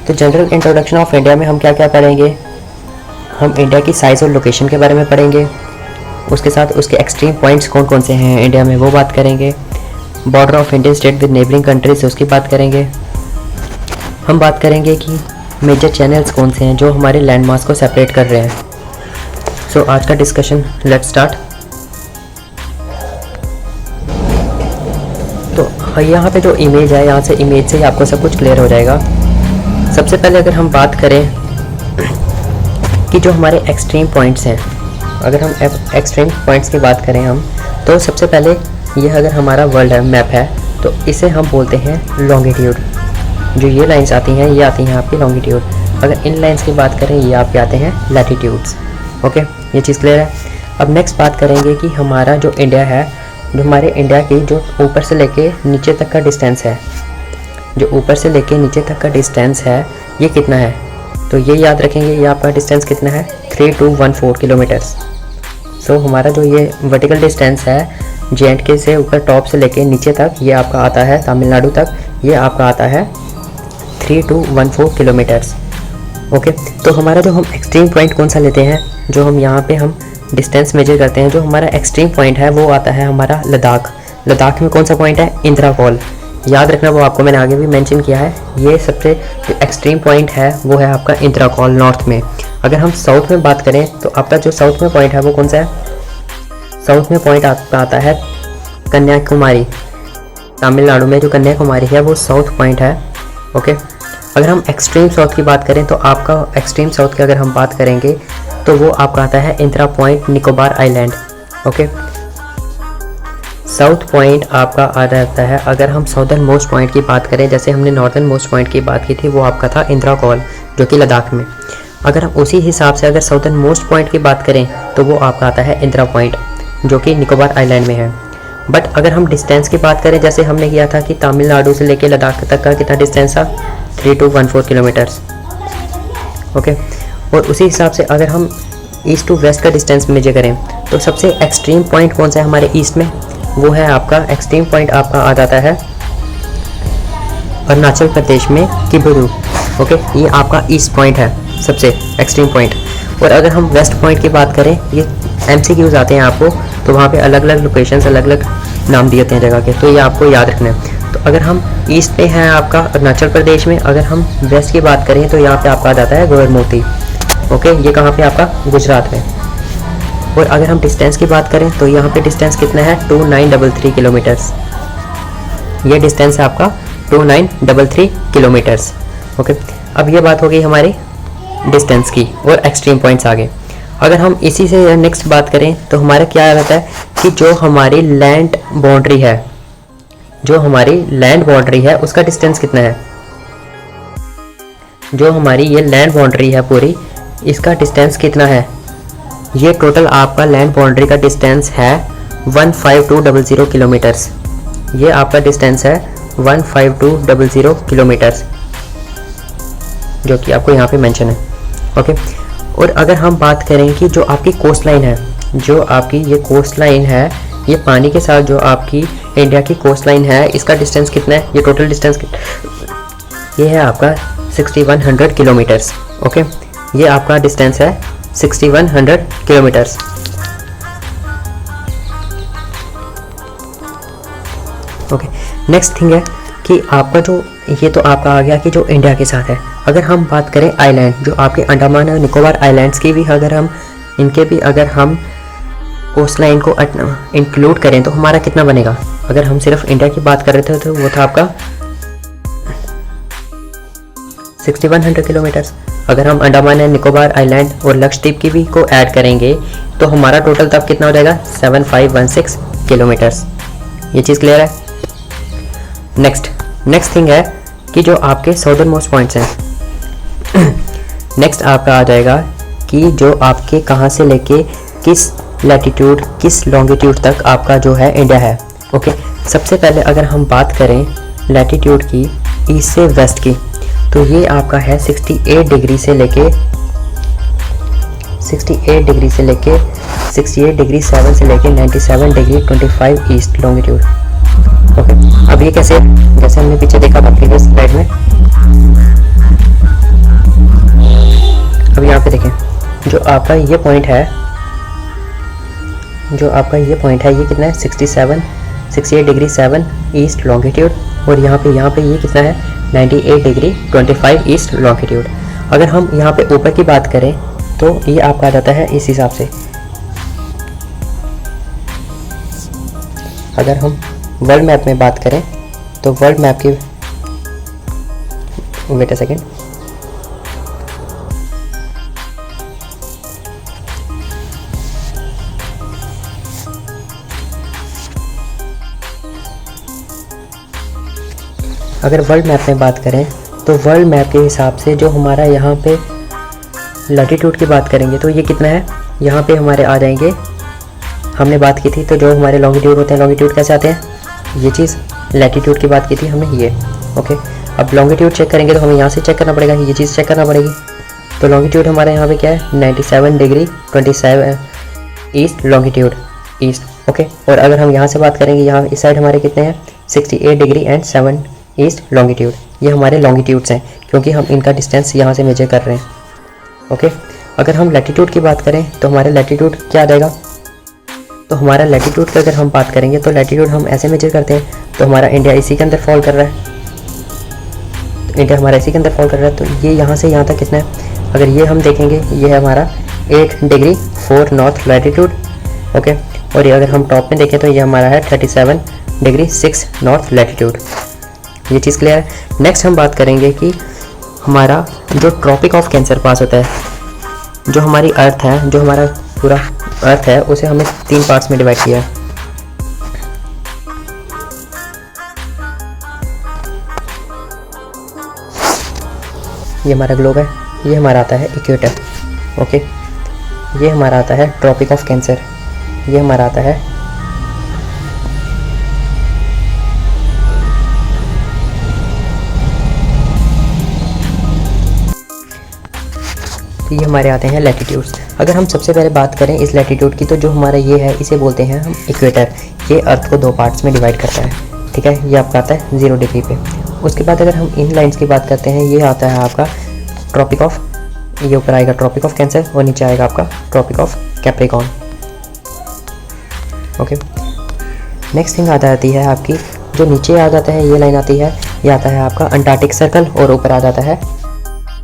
तो general introduction of India में हम क्या क्या पढ़ेंगे, हम इंडिया की साइज़ और लोकेशन के बारे में पढ़ेंगे, उसके साथ उसके एक्सट्रीम पॉइंट्स कौन कौन से हैं इंडिया में वो बात करेंगे, border of Indian state with neighbouring countries उसकी बात करेंगे, हम बात करेंगे कि मेजर चैनल्स कौन से हैं जो हमारे लैंडमार्क्स को सेपरेट कर रहे हैं। सो आज का डिस्कशन लेट्स स्टार्ट। तो यहाँ पे जो इमेज है, यहाँ से इमेज से ही आपको सब कुछ क्लियर हो जाएगा। सबसे पहले अगर हम बात करें कि जो हमारे एक्सट्रीम पॉइंट्स हैं, अगर हम एक्सट्रीम पॉइंट्स की बात करें हम, तो सबसे पहले ये अगर हमारा वर्ल्ड मैप है तो इसे हम बोलते हैं लॉन्गिट्यूड। जो ये लाइंस आती हैं ये आती हैं आपकी लॉन्गिट्यूड। अगर इन लाइंस की बात करें ये आपके आते हैं लैटिट्यूड्स। ओके, ये चीज़ क्लियर है। अब नेक्स्ट बात करेंगे कि हमारा जो इंडिया है, जो हमारे इंडिया की जो ऊपर से लेके नीचे तक का डिस्टेंस है, जो ऊपर से लेके नीचे तक का डिस्टेंस है ये कितना है। तो ये याद रखेंगे, ये आपका डिस्टेंस कितना है, 3214 किलोमीटर्स। सो हमारा जो ये वर्टिकल डिस्टेंस है J&K से ऊपर टॉप से लेके नीचे तक, ये आपका आता है तमिलनाडु तक, ये आपका आता है 3214 किलोमीटर्स। ओके, तो हमारा जो हम एक्सट्रीम पॉइंट कौन सा लेते हैं, जो हम यहाँ पे हम डिस्टेंस मेजर करते हैं, जो हमारा एक्सट्रीम पॉइंट है वो आता है हमारा लद्दाख। लद्दाख में कौन सा पॉइंट है, इंदिरा कॉल। याद रखना, वो आपको मैंने आगे भी मेंशन किया है। ये सबसे जो एक्सट्रीम पॉइंट है वो है आपका इंदिरा कॉल नॉर्थ में। अगर हम साउथ में बात करें तो आपका जो साउथ में पॉइंट है वो कौन सा है, साउथ में पॉइंट आपका आता है कन्याकुमारी। तमिलनाडु में जो कन्याकुमारी है वो साउथ पॉइंट है। ओके, अगर हम एक्सट्रीम साउथ की बात करें तो आपका एक्सट्रीम साउथ की अगर हम बात करेंगे तो वो आपका आता है Indira point, Nicobar island. Okay, south point आपका आ जाता है। अगर हम साउदर्न मोस्ट पॉइंट की बात करें, जैसे हमने नॉर्दर्न मोस्ट पॉइंट की बात की थी, वो आपका था इंदिरा कॉल जो कि लद्दाख में। अगर हम उसी हिसाब से अगर साउदर्न मोस्ट पॉइंट की बात करें तो वो आपका आता है इंदिरा पॉइंट जो कि निकोबार आइलैंड में है। बट अगर हम डिस्टेंस की बात करें, जैसे हमने किया था कि तमिलनाडु से लेकर लद्दाख तक का कितना डिस्टेंस था, 3214 किलोमीटर्स। ओके, और उसी हिसाब से अगर हम ईस्ट टू वेस्ट का डिस्टेंस मेजर करें तो सबसे एक्सट्रीम पॉइंट कौन सा है हमारे ईस्ट में, वो है आपका एक्सट्रीम पॉइंट आपका आ जाता है अरुणाचल प्रदेश में किबुरू। ओके, ये आपका ईस्ट पॉइंट है सबसे एक्सट्रीम पॉइंट। और अगर हम वेस्ट पॉइंट की बात करें, ये MCQs आते हैं आपको, तो वहाँ पे अलग अलग लोकेशंस, अलग अलग नाम दिए होते हैं जगह के, तो ये आपको याद रखना है। तो अगर हम ईस्ट में है आपका अरुणाचल प्रदेश में, अगर हम वेस्ट की बात करें तो यहाँ पे आपका आ जाता है गोरमोती। ओके, ये कहाँ पे आपका, गुजरात में। और अगर हम डिस्टेंस की बात करें तो यहाँ पे डिस्टेंस कितना है, 2933 किलोमीटर्स। ये डिस्टेंस है आपका 2933 किलोमीटर्स। ओके, अब ये बात हो गई हमारी डिस्टेंस की और एक्सट्रीम पॉइंट्स आगे। अगर हम इसी से नेक्स्ट बात करें तो हमारा क्या रहता है कि जो हमारी लैंड बाउंड्री है, जो हमारी लैंड बाउंड्री है उसका डिस्टेंस कितना है। जो हमारी ये लैंड बाउंड्री है पूरी, इसका डिस्टेंस कितना है, ये टोटल आपका लैंड बाउंड्री का डिस्टेंस है 15200 किलोमीटर्स। ये आपका डिस्टेंस है 15200 किलोमीटर्स, जो कि आपको यहाँ पे मेंशन है। ओके, और अगर हम बात करें कि जो आपकी कोस्ट लाइन है, जो आपकी ये कोस्ट लाइन है, ये पानी के साथ जो आपकी इंडिया की कोस्ट लाइन है, इसका डिस्टेंस कितना है, ये टोटल डिस्टेंस ये है आपका 6100 किलोमीटर्स। ओके, ये आपका डिस्टेंस है 6100 किलोमीटर्स। ओके, नेक्स्ट थिंग है कि आपका जो ये तो आपका आ गया कि जो इंडिया के साथ है। अगर हम बात करें आइलैंड, जो आपके अंडमान और निकोबार आइलैंड्स की भी अगर हम इनके भी अगर हम कोस्ट लाइन को इंक्लूड करें तो हमारा कितना बनेगा। अगर हम सिर्फ इंडिया की बात कर रहे थे तो वो था आपका 6100 किलोमीटर्स। अगर हम अंडमान एंड निकोबार आइलैंड और लक्षद्वीप की भी को ऐड करेंगे तो हमारा टोटल तब कितना हो जाएगा, 7516 किलोमीटर्स। ये चीज़ क्लियर है। नेक्स्ट थिंग है कि जो आपके साउदर्न मोस्ट पॉइंट्स हैं नेक्स्ट आपका आ जाएगा कि जो आपके कहाँ से लेके किस लैटिट्यूड किस लॉन्गिट्यूड तक आपका जो है इंडिया है। ओके, सबसे पहले अगर हम बात करें लैटिट्यूड की ईस्ट से वेस्ट की, तो ये आपका है 68 डिग्री से लेके 68 डिग्री 7 से लेके 97 डिग्री 25 ईस्ट लॉन्गिट्यूड। ओके, अब ये कैसे, जैसे हमने पीछे देखा था प्रीवियस स्लाइड में, पे देखें, जो आपका ये पॉइंट है, ये कितना है 68 डिग्री 7 ईस्ट लॉन्गिट्यूड, और यहाँ पे ये कितना है 98 डिग्री 25 ईस्ट लॉन्गिट्यूड। अगर हम यहाँ पे ऊपर की बात करें तो ये आपका आ जाता है इस हिसाब से। अगर हम वर्ल्ड मैप में बात करें तो वर्ल्ड मैप की, वेट अ सेकेंड, अगर वर्ल्ड मैप में बात करें तो वर्ल्ड मैप के हिसाब से जो हमारा यहाँ पे लैटिट्यूड की बात करेंगे तो ये कितना है, यहाँ पे हमारे आ जाएंगे, हमने बात की थी तो जो हमारे लॉन्गिट्यूड होते हैं, लॉन्गिट्यूड कैसे आते हैं, ये चीज़ लैटिट्यूड की बात की थी हमने, ये ओके। अब लॉन्गिट्यूड चेक करेंगे तो हमें यहाँ से चेक करना पड़ेगा, ये चीज़ चेक करना पड़ेगी। तो लॉन्गिट्यूड हमारे यहाँ पे क्या है 97 degree 27 east longitude, east okay. और अगर हम यहाँ से बात करेंगे, यहाँ इस साइड हमारे कितने हैं 68 डिग्री एंड 7 ईस्ट लॉन्गिट्यूड, ये हमारे लॉन्गिट्यूड्स हैं क्योंकि हम इनका डिस्टेंस यहाँ से मेजर कर रहे हैं ओके। अगर हम लैटिट्यूड की बात करें तो हमारे लैटिट्यूड क्या आ जाएगा, तो हमारा लैटिट्यूड की अगर हम बात करेंगे तो लैटिट्यूड हम ऐसे मेजर करते हैं, तो हमारा इंडिया इसी के अंदर फॉल कर रहा है, इंडिया हमारा इसी के अंदर फॉल कर रहा है। तो ये यहाँ से यहाँ तक कितना है, अगर ये हम देखेंगे ये है हमारा 8 डिग्री 4 नॉर्थ लैटिट्यूड ओके। और ये अगर हम टॉप में देखें तो ये हमारा है 37 डिग्री 6 नॉर्थ लैटिट्यूड, ये चीज़ क्लियर है। नेक्स्ट हम बात करेंगे कि हमारा जो ट्रॉपिक ऑफ कैंसर पास होता है, जो हमारी अर्थ है, जो हमारा पूरा अर्थ है उसे हमने 3 पार्ट्स में डिवाइड किया है। ये हमारा ग्लोब है, ये हमारा आता है इक्वेटर ओके, ये हमारा आता है ट्रॉपिक ऑफ कैंसर, ये हमारा आता है ये हमारे आते हैं लैटिट्यूड्स। अगर हम सबसे पहले बात करें इस लैटिट्यूड की तो जो हमारा ये है इसे बोलते हैं हम इक्वेटर, ये अर्थ को 2 पार्ट्स में डिवाइड करता है ठीक है। ये आपका आता है 0 डिग्री पे। उसके बाद अगर हम इन लाइंस की बात करते हैं, ये आता है आपका ट्रॉपिक ऑफ, ये ऊपर आएगा ट्रॉपिक ऑफ कैंसर और नीचे आएगा आपका Tropic of Capricorn okay. Next thing आ जाती है आपकी, जो नीचे आ जाता है ये लाइन आती है, ये आता है आपका अंटार्कटिक सर्कल और ऊपर आ जाता है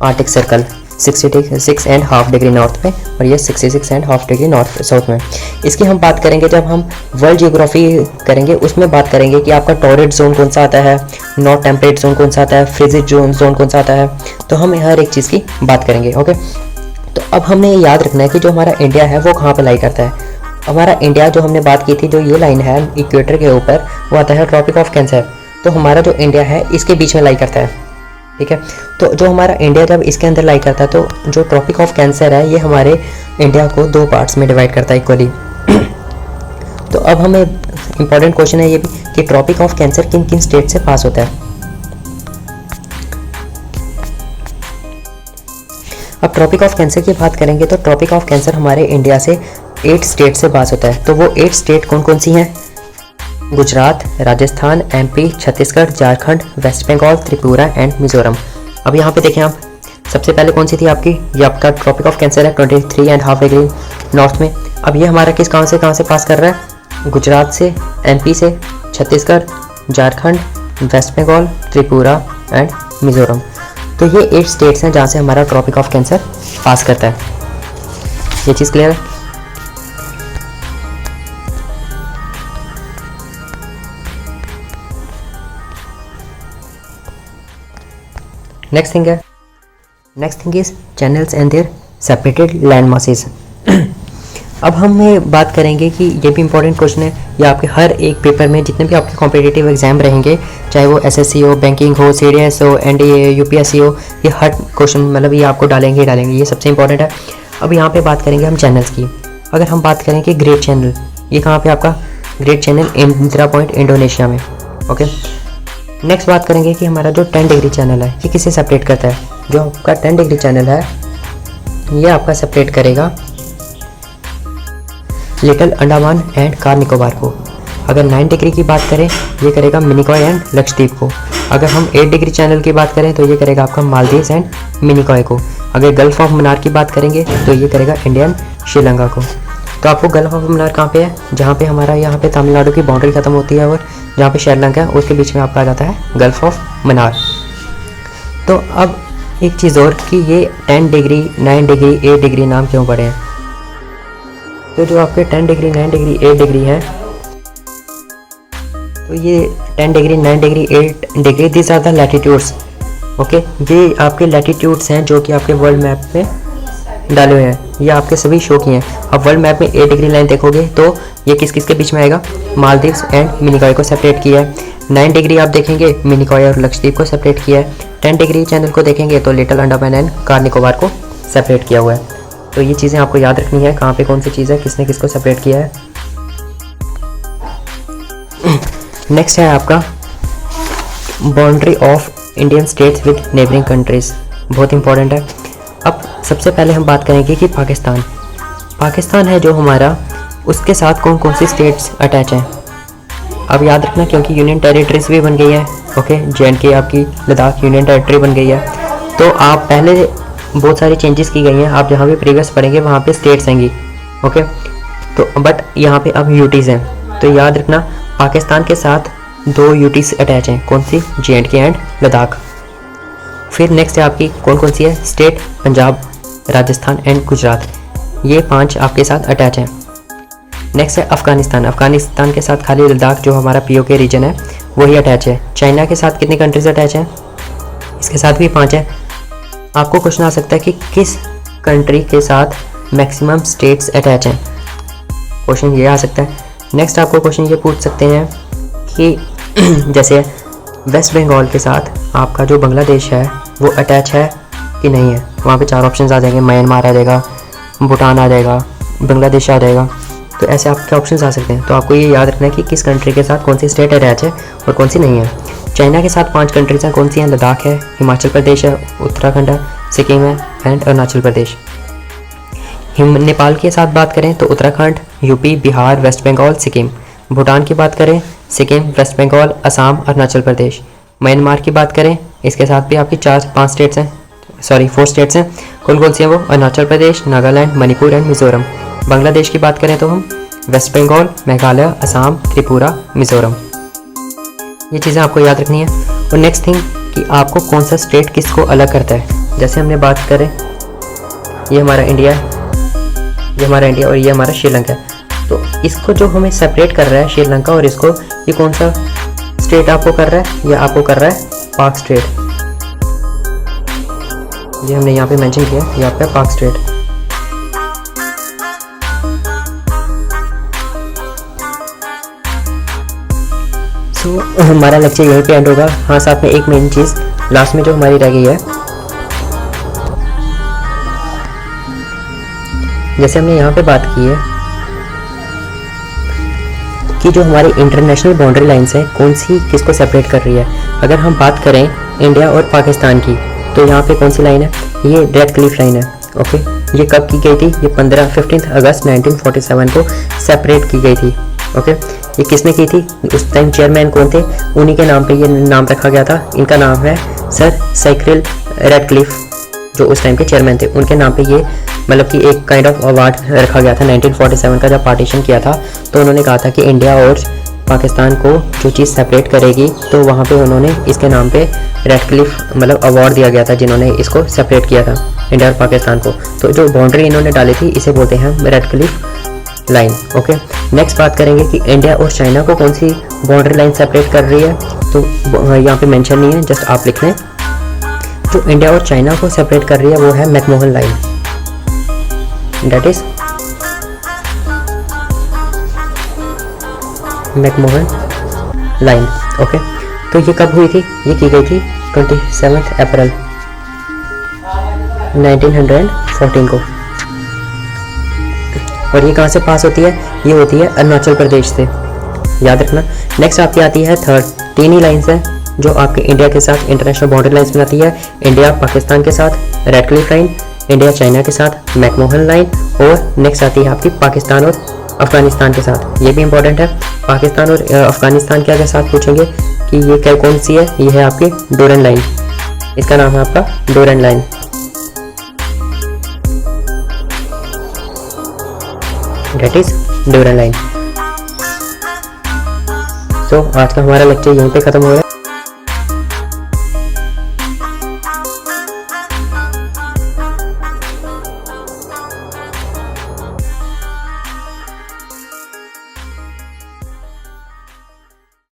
आर्टिक सर्कल 66.5 डिग्री नॉर्थ में और ये 66.5 डिग्री नॉर्थ साउथ में। इसकी हम बात करेंगे जब हम वर्ल्ड जियोग्राफी करेंगे, उसमें बात करेंगे कि आपका टॉरेट जोन कौन सा आता है, नॉर्थ टेम्परेट जोन कौन सा आता है, फ्रिजिड जोन कौन सा आता है, तो हम हर एक चीज़ की बात करेंगे ओके। तो अब हमने ये याद रखना है कि जो हमारा इंडिया है वो कहाँ पर लाई करता है। हमारा इंडिया जो हमने बात की थी, जो ये लाइन है इक्वेटर के ऊपर, वो आता है ट्रॉपिक ऑफ कैंसर, तो हमारा जो इंडिया है इसके बीच में लाई करता है ठीक है। तो जो हमारा इंडिया जब इसके अंदर लाई करता है तो जो ट्रॉपिक ऑफ कैंसर है ये हमारे इंडिया को 2 पार्ट्स में डिवाइड करता है इक्वली। तो अब हमें इंपॉर्टेंट क्वेश्चन है ये भी कि ट्रॉपिक ऑफ कैंसर किन किन स्टेट से पास होता है। अब ट्रॉपिक ऑफ कैंसर की बात करेंगे तो ट्रॉपिक ऑफ कैंसर हमारे इंडिया से 8 स्टेट से पास होता है। तो वो 8 स्टेट कौन कौन सी हैं, Gujarat, Rajasthan, MP, Chhattisgarh, Jharkhand, West Bengal, Tripura and Mizoram. अब यहाँ पे देखें आप, सबसे पहले कौन सी थी आपकी, ये आपका ट्रॉपिक ऑफ कैंसर है 23.5 डिग्री नॉर्थ में। अब ये हमारा किस कहाँ से पास कर रहा है, गुजरात से, एमपी से, छत्तीसगढ़, झारखंड, वेस्ट बंगाल, त्रिपुरा एंड मिजोरम। तो ये 8 स्टेट्स हैं जहाँ से हमारा ट्रॉपिक ऑफ कैंसर पास करता है। ये चीज़ क्लियर है। Next thing is channels and their separated land masses. अब हम बात करेंगे कि ये भी इंपॉर्टेंट क्वेश्चन है, ये आपके हर एक पेपर में जितने भी आपके कॉम्पिटिटिव एग्जाम रहेंगे, चाहे वो एसएससी हो, बैंकिंग हो, सीडीएस हो, एनडीए, यूपीएससी हो, ये हर क्वेश्चन मतलब ये आपको डालेंगे, ये सबसे इंपॉर्टेंट है। अब यहाँ पे बात करेंगे हम चैनल्स की। अगर हम बात करें कि ग्रेट चैनल, ये कहाँ पे आपका great channel Indira point Indonesia में ओके। नेक्स्ट बात करेंगे कि हमारा जो 10 डिग्री चैनल है ये किसे सेपरेट करता है। जो आपका 10 डिग्री चैनल है ये आपका सेपरेट करेगा little Andaman and car Nicobar को। अगर 9 डिग्री की बात करें ये करेगा मिनिकॉय एंड लक्षद्वीप को। अगर हम 8 डिग्री चैनल की बात करें तो ये करेगा आपका मालदीव्स एंड मिनिकॉय को। अगर गल्फ ऑफ मन्नार की बात करेंगे तो ये करेगा इंडिया एंड श्रीलंका को। तो आपको गल्फ ऑफ मन्नार कहाँ पे है, जहाँ पे हमारा यहाँ पे तमिलनाडु की बाउंड्री खत्म होती है और जहाँ पे श्रीलंका है उसके बीच में आपका आ जाता है गल्फ ऑफ मन्नार। तो अब एक चीज़ और कि ये 10 डिग्री 9 डिग्री 8 डिग्री नाम क्यों पड़े हैं। तो जो आपके 10 डिग्री 9 डिग्री 8 डिग्री है, तो ये 10 degree 9 degree 8 degree this are the latitudes. Okay, ये आपके लैटिट्यूड्स हैं जो कि आपके वर्ल्ड मैप में डाले हुए हैं, ये आपके सभी शो किए हैं। अब वर्ल्ड मैप में 8 डिग्री लाइन देखोगे तो ये किस किस के बीच में आएगा, मालदीव्स एंड मिनिकॉय को सेपरेट किया है। 9 डिग्री आप देखेंगे मिनिकॉय और लक्षद्वीप को सेपरेट किया है। 10 डिग्री चैनल को देखेंगे तो little Andaman and car Nicobar को सेपरेट किया हुआ है। तो ये चीज़ें आपको याद रखनी है, कहाँ पे कौन सी चीज़ है, किसने किसको सेपरेट किया है। नेक्स्ट है आपका boundary of Indian states with neighbouring countries, बहुत इंपॉर्टेंट है। अब सबसे पहले हम बात करेंगे कि पाकिस्तान है जो हमारा, उसके साथ कौन कौन सी स्टेट्स अटैच हैं। अब याद रखना क्योंकि यूनियन टेरिटरीज भी बन गई है। ओके, JNK आपकी लद्दाख यूनियन टेरिटरी बन गई है। तो आप पहले बहुत सारी चेंजेस की गई हैं, आप जहाँ भी प्रीवियस पढ़ेंगे वहाँ पे स्टेट्स आएंगी। ओके, तो बट यहाँ पे अब यूटीज़ हैं। तो याद रखना पाकिस्तान के साथ 2 यूटीज़ अटैच हैं, कौन सी, JNK एंड लद्दाख। फिर नेक्स्ट है आपकी कौन कौन सी है स्टेट, पंजाब, राजस्थान एंड गुजरात, ये 5 आपके साथ अटैच हैं। नेक्स्ट है अफगानिस्तान के साथ खाली लद्दाख जो हमारा POK रीजन है वही अटैच है। चाइना के साथ कितनी कंट्रीज अटैच हैं, इसके साथ भी 5 है। आपको क्वेश्चन आ सकता है कि किस कंट्री के साथ मैक्सिमम स्टेट्स अटैच हैं, क्वेश्चन ये आ सकता है। नेक्स्ट आपको क्वेश्चन ये पूछ सकते हैं कि जैसे वेस्ट बंगाल के साथ आपका जो बांग्लादेश है वो अटैच है कि नहीं है। वहाँ पे 4 ऑप्शन आ जाएंगे, म्यांमार आ जाएगा, भूटान आ जाएगा, बांग्लादेश आ जाएगा। तो ऐसे आपके ऑप्शंस आ सकते हैं। तो आपको ये याद रखना है कि किस कंट्री के साथ कौन सी स्टेट अटैच है और कौन सी नहीं है। चाइना के साथ 5 कंट्रीज हैं, कौन सी हैं, लद्दाख है, हिमाचल प्रदेश है, उत्तराखंड है, सिक्किम है एंड अरुणाचल प्रदेश। नेपाल के साथ बात करें तो उत्तराखंड, UP, बिहार, वेस्ट बंगाल, सिक्किम। भूटान की बात करें सिक्किम, वेस्ट बंगाल, असम, अरुणाचल प्रदेश। म्यांमार की बात करें इसके साथ भी आपकी 4 स्टेट्स हैं, कौन कौन सी हैं वो, अरुणाचल प्रदेश, नागालैंड, मणिपुर एंड मिजोरम। बांग्लादेश की बात करें तो हम वेस्ट बंगाल, मेघालय, असम, त्रिपुरा, मिजोरम। ये चीज़ें आपको याद रखनी है। और नेक्स्ट थिंग कि आपको कौन सा स्टेट किसको अलग करता है। जैसे हमने बात करें ये हमारा इंडिया है, और ये हमारा श्रीलंका है। तो इसको जो हमें सेपरेट कर रहा है श्रीलंका और इसको, ये कौन सा स्टेट आपको कर रहा है, ये आपको कर रहा है पाक स्टेट। ये हमने यहाँ पे मेंशन किया, ये आपका पाक स्टेट। तो हमारा लेक्चर यहीं पे एंड होगा। हाँ, साथ में एक मेन चीज़ लास्ट में जो हमारी रह गई है, जैसे हमने यहाँ पे बात की है कि जो हमारी इंटरनेशनल बाउंड्री लाइंस हैं कौन सी किसको सेपरेट कर रही है। अगर हम बात करें इंडिया और पाकिस्तान की तो यहाँ पे कौन सी लाइन है, ये रेड क्लिफ लाइन है। ओके, ये कब की गई थी, ये 15 अगस्त 1947 को सेपरेट की गई थी। ओके, ये किसने की थी, उस टाइम चेयरमैन कौन थे, उन्हीं के नाम पे ये नाम रखा गया था। इनका नाम है सर साइकिल रेडक्लिफ, जो उस टाइम के चेयरमैन थे। उनके नाम पे ये मतलब कि एक काइंड ऑफ अवार्ड रखा गया था 1947 का, जब पार्टीशन किया था। तो उन्होंने कहा था कि इंडिया और पाकिस्तान को जो चीज़ सेपरेट करेगी तो वहाँ पे उन्होंने इसके नाम पे रेडक्लिफ मतलब अवार्ड दिया गया था, जिन्होंने इसको सेपरेट किया था इंडिया और पाकिस्तान को। तो जो बाउंड्री इन्होंने डाली थी इसे बोलते हैं रेडक्लिफ लाइन। ओके, नेक्स्ट बात करेंगे कि इंडिया और चाइना को कौन सी बाउंड्री लाइन सेपरेट कर रही है। तो यहाँ पे मेंशन नहीं है, जस्ट आप लिख लें। जो इंडिया और चाइना को सेपरेट कर रही है वो है McMahon line, that is McMahon line. Okay, तो ये कब हुई थी, ये की गई थी 27 अप्रैल 1914 को। और ये कहाँ से पास होती है, ये होती है अरुणाचल प्रदेश से, याद रखना। नेक्स्ट आपकी आती है थर्ड, 3 ही लाइन्स हैं जो आपके इंडिया के साथ इंटरनेशनल बाउंड्री लाइन्स बनाती है। इंडिया पाकिस्तान के साथ रेडक्लिफ लाइन, इंडिया चाइना के साथ मैकमोहन लाइन, और नेक्स्ट आती है आपकी पाकिस्तान और अफ़गानिस्तान के साथ, ये भी इंपॉर्टेंट है। पाकिस्तान और अफ़गानिस्तान के अगर साथ पूछेंगे कि ये क्या कौन सी है, ये है आपकी डोरन लाइन, इसका नाम है आपका Durand line. That is Durand line. So आज का हमारा लेक्चर यहीं पे ख़त्म हो रहा है।